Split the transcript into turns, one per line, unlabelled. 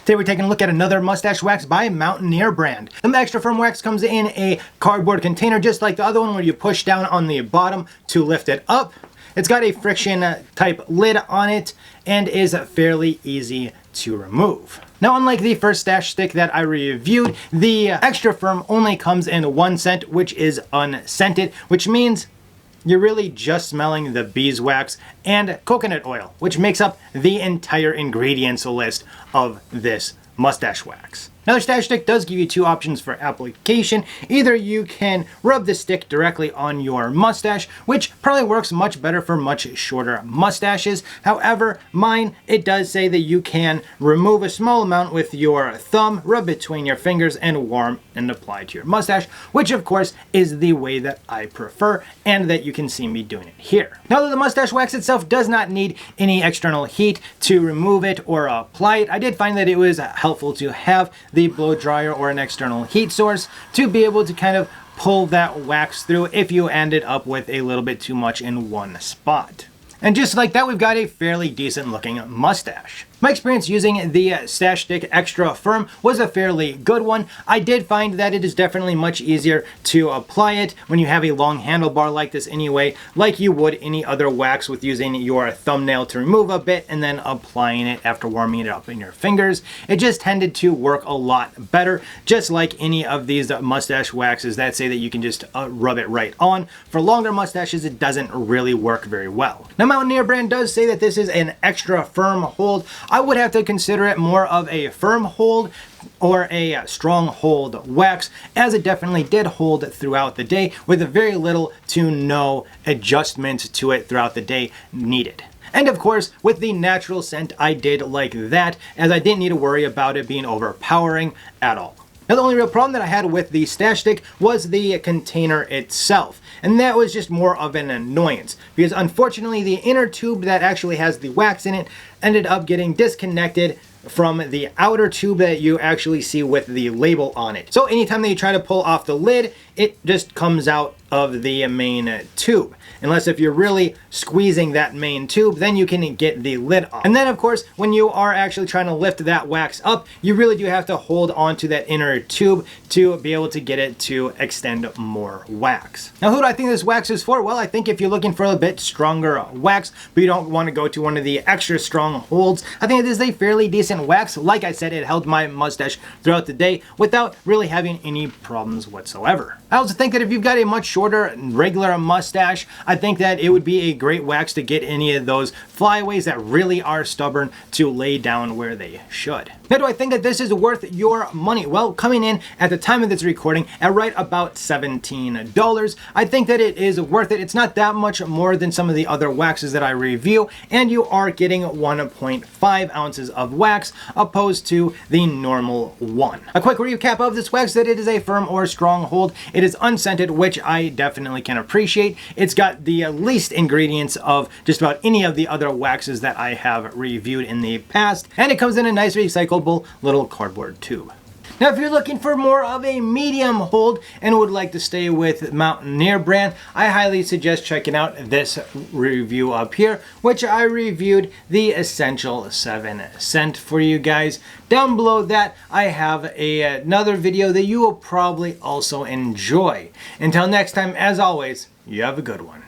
Today we're taking a look at another mustache wax by Mountaineer brand. The extra firm wax comes in a cardboard container just like the other one, where you push down on the bottom to lift it up. It's got a friction type lid on it and is fairly easy to remove. Now, unlike the first stash stick that I reviewed, the extra firm only comes in one scent, which is unscented, which means you're really just smelling the beeswax and coconut oil, which makes up the entire ingredients list of this mustache wax. Now, the stash stick does give you two options for application. Either you can rub the stick directly on your mustache, which probably works much better for much shorter mustaches. However, mine, it does say that you can remove a small amount with your thumb, rub between your fingers, and warm and apply to your mustache, which of course is the way that I prefer and that you can see me doing it here. Now, though the mustache wax itself does not need any external heat to remove it or apply it, I did find that it was helpful to have the blow dryer or an external heat source to be able to kind of pull that wax through if you ended up with a little bit too much in one spot. And just like that, we've got a fairly decent looking mustache. My experience using the stash stick extra firm was a fairly good one. I did find that it is definitely much easier to apply it when you have a long handlebar like this anyway, like you would any other wax, with using your thumbnail to remove a bit and then applying it after warming it up in your fingers. It just tended to work a lot better, just like any of these mustache waxes that say that you can just rub it right on. For longer mustaches, it doesn't really work very well. Now, Mountaineer brand does say that this is an extra firm hold. I would have to consider it more of a firm hold or a strong hold wax, as it definitely did hold throughout the day with very little to no adjustment to it throughout the day needed. And of course, with the natural scent, I did like that, as I didn't need to worry about it being overpowering at all. Now, the only real problem that I had with the stash stick was the container itself, and that was just more of an annoyance, because unfortunately the inner tube that actually has the wax in it ended up getting disconnected from the outer tube that you actually see with the label on it. So anytime that you try to pull off the lid, it just comes out of the main tube. Unless if you're really squeezing that main tube, then you can get the lid off. And then of course, when you are actually trying to lift that wax up, you really do have to hold on to that inner tube to be able to get it to extend more wax. Now, who do I think this wax is for? Well, I think if you're looking for a bit stronger wax, but you don't want to go to one of the extra strong holds, I think it is a fairly decent wax. Like I said, it held my mustache throughout the day without really having any problems whatsoever. I also think that if you've got a much shorter regular mustache, I think that it would be a great wax to get any of those flyaways that really are stubborn to lay down where they should. Now, do I think that this is worth your money? Well, coming in at the time of this recording at right about $17, I think that it is worth it. It's not that much more than some of the other waxes that I review, and you are getting 1.5 ounces of wax opposed to the normal one. A quick recap of this wax: that it is a firm or strong hold. It is unscented, which I definitely can appreciate. It's got the least ingredients of just about any of the other waxes that I have reviewed in the past, and it comes in a nice recyclable little cardboard tube. Now, if you're looking for more of a medium hold and would like to stay with Mountaineer brand, I highly suggest checking out this review up here, which I reviewed the Essential 7 scent for you guys. Down below that, I have another video that you will probably also enjoy. Until next time, as always, you have a good one.